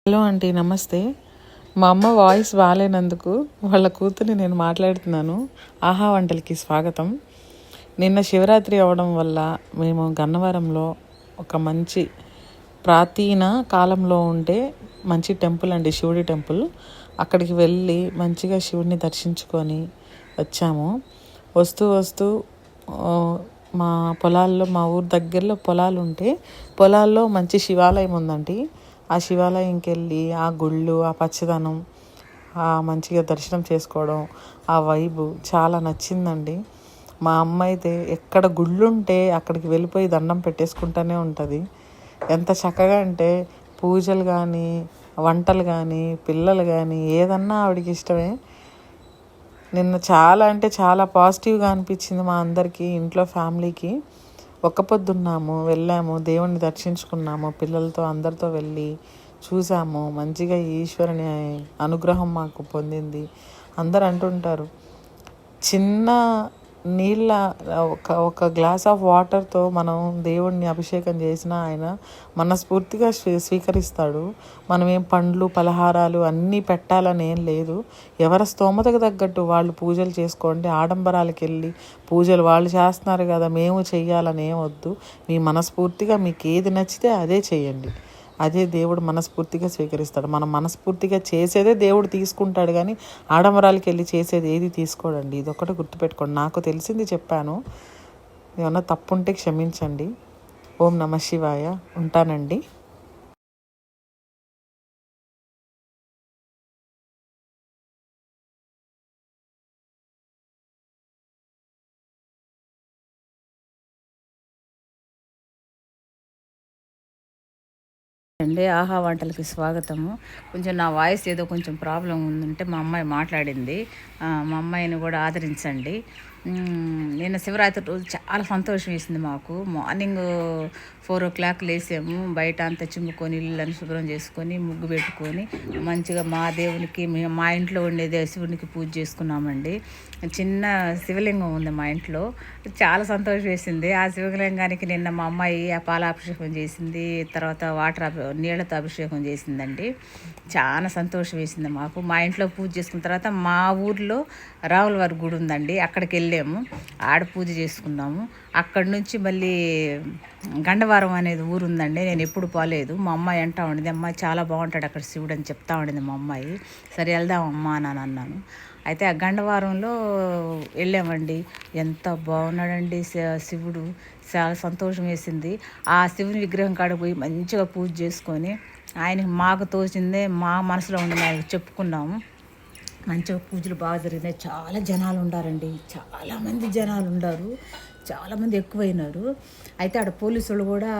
Hello aunty, నమస్తే. మా అమ్మ వాయిస్ బాగాలేనందుకు వాళ్ళ కూతుర్ని నేను మాట్లాడుతున్నాను. ఆహా వంటలకి స్వాగతం. నిన్న శివరాత్రి అవ్వడం వల్ల మేము గన్నవరంలో ఒక మంచి ప్రాచీన కాలంలో ఉండే మంచి టెంపుల్ అండి, శివుడి టెంపుల్. అక్కడికి వెళ్ళి మంచిగా శివుడిని దర్శించుకొని వచ్చాము. వస్తూ వస్తూ మా పొలాల్లో, మా ఊరు దగ్గరలో పొలాలు ఉంటే పొలాల్లో మంచి శివాలయం ఉందండి. ఆ శివాలయంకి వెళ్ళి ఆ గుళ్ళు, ఆ పచ్చదనం, ఆ మంచిగా దర్శనం చేసుకోవడం, ఆ వైబు చాలా నచ్చిందండి. మా అమ్మ అయితే ఎక్కడ గుళ్ళుంటే అక్కడికి వెళ్ళిపోయి దండం పెట్టేసుకుంటూనే ఉంటుంది. ఎంత చక్కగా అంటే పూజలు కానీ, వంటలు కానీ, పిల్లలు కానీ ఏదన్నా ఆవిడకి ఇష్టమే. నిన్న చాలా అంటే చాలా పాజిటివ్గా అనిపించింది మా అందరికీ, ఇంట్లో ఫ్యామిలీకి. ఒక్క పొద్దున్నాము, వెళ్ళాము, దేవుణ్ణి దర్శించుకున్నాము, పిల్లలతో అందరితో వెళ్ళి చూసాము. మంచిగా ఈశ్వరుని అనుగ్రహం మాకు పొందింది. అందరు అంటుంటారు, చిన్న నీళ్ళ ఒక గ్లాస్ ఆఫ్ వాటర్తో మనం దేవుణ్ణి అభిషేకం చేసినా ఆయన మనస్ఫూర్తిగా స్వీకరిస్తాడు. మనం ఏం పండ్లు పలహారాలు అన్నీ పెట్టాలని ఏం లేదు. ఎవరి స్తోమతకు తగ్గట్టు వాళ్ళు పూజలు చేసుకోండి. ఆడంబరాలకు వెళ్ళి పూజలు వాళ్ళు చేస్తున్నారు కదా మేము చెయ్యాలని ఏం వద్దు. మీ మనస్ఫూర్తిగా మీకు ఏది నచ్చితే అదే చేయండి. అదే దేవుడు మనస్ఫూర్తిగా స్వీకరిస్తాడు. మనం మనస్ఫూర్తిగా చేసేదే దేవుడు తీసుకుంటాడు, కానీ ఆడంబరాలకి వెళ్ళి చేసేది ఏది తీసుకోడండి. ఇదొక్కటి గుర్తుపెట్టుకోండి. నాకు తెలిసింది చెప్పాను, ఏమన్నా తప్పుంటే క్షమించండి. ఓం నమ శివాయ. ఉంటానండి. ఆహా వంటలకి స్వాగతము. కొంచెం నా వాయిస్ ఏదో కొంచెం ప్రాబ్లం ఉందంటే మా అమ్మాయి మాట్లాడింది. మా అమ్మాయిని కూడా ఆదరించండి. నిన్న శివరాత్రి రోజు చాలా సంతోషం వేసింది మాకు. Morning 4 o'clock లేసాము. బయట అంతా చిమ్ముకొని ఇల్లు శుభ్రం చేసుకొని ముగ్గు పెట్టుకొని మంచిగా మా దేవునికి మా ఇంట్లో ఉండే శివునికి పూజ చేసుకున్నామండి. చిన్న శివలింగం ఉంది మా ఇంట్లో. చాలా సంతోషం వేసింది. ఆ శివలింగానికి నిన్న మా అమ్మాయి ఆ పాలాభిషేకం చేసింది, తర్వాత నీళ్ళతో అభిషేకం చేసిందండి. చాలా సంతోషం వేసింది మాకు. మా ఇంట్లో పూజ చేసుకున్న తర్వాత మా ఊర్లో రావులవారి గుడి ఉందండి, అక్కడికి వెళ్ళాము. ఆడ పూజ చేసుకున్నాము. అక్కడి నుంచి మళ్ళీ గండవరం అనేది ఊరు ఉందండి, నేను ఎప్పుడు పోలేదు. మా అమ్మాయి అంటా ఉండింది, అమ్మాయి చాలా బాగుంటాడు అక్కడ శివుడు అని చెప్తా ఉండింది మా అమ్మాయి. సరే వెళ్దాం అమ్మా అని అన్నాను. అయితే ఆ గండవారంలో వెళ్ళామండి. ఎంత బాగున్నాడండి శివుడు. చాలా సంతోషం వేసింది. ఆ శివుని విగ్రహం కాడికి పోయి మంచిగా పూజ చేసుకొని ఆయనకి మాకు తోచిందే మా మనసులో ఉండి ఆయనకు చెప్పుకున్నాము. మంచిగా పూజలు బాగా జరిగినాయి. చాలా జనాలు ఉండారండి, చాలామంది జనాలు ఉండారు, చాలామంది ఎక్కువైనారు. అయితే ఆడ పోలీసు వాళ్ళు కూడా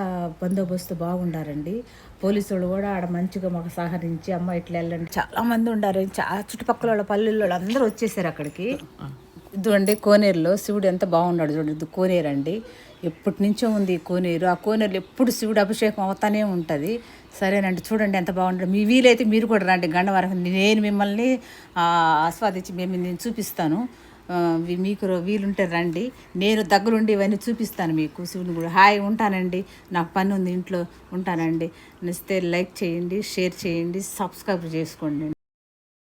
బందోబస్తు బాగుండారండి. పోలీసు వాళ్ళు కూడా ఆడ మంచిగా మాకు సహకరించి అమ్మ ఇట్లా వెళ్ళండి, చాలామంది ఉండారు. చుట్టుపక్కల వాళ్ళ పల్లెల్లో అందరూ వచ్చేసారు అక్కడికి. ఇదండి కోనేరులో శివుడు ఎంత బాగున్నాడు చూడండి. కోనేరు అండి, ఎప్పటి నుంచో ఉంది ఈ కోనేరు. ఆ కోనేరులో ఎప్పుడు శివుడు అభిషేకం అవుతానే ఉంటుంది. సరేనండి, చూడండి ఎంత బాగుంటుంది. మీ వీలైతే మీరు కూడా రండి గండవరం. నేను మిమ్మల్ని ఆస్వాదించి నేను చూపిస్తాను. మీకు వీలుంటే రండి, నేను దగ్గరుండి ఇవన్నీ చూపిస్తాను మీకు. శివుని కూడా హాయ్ ఉంటానండి, నాకు పని ఉంది ఇంట్లో, ఉంటానండి. నచ్చితే లైక్ చేయండి, షేర్ చేయండి, సబ్స్క్రైబ్ చేసుకోండి.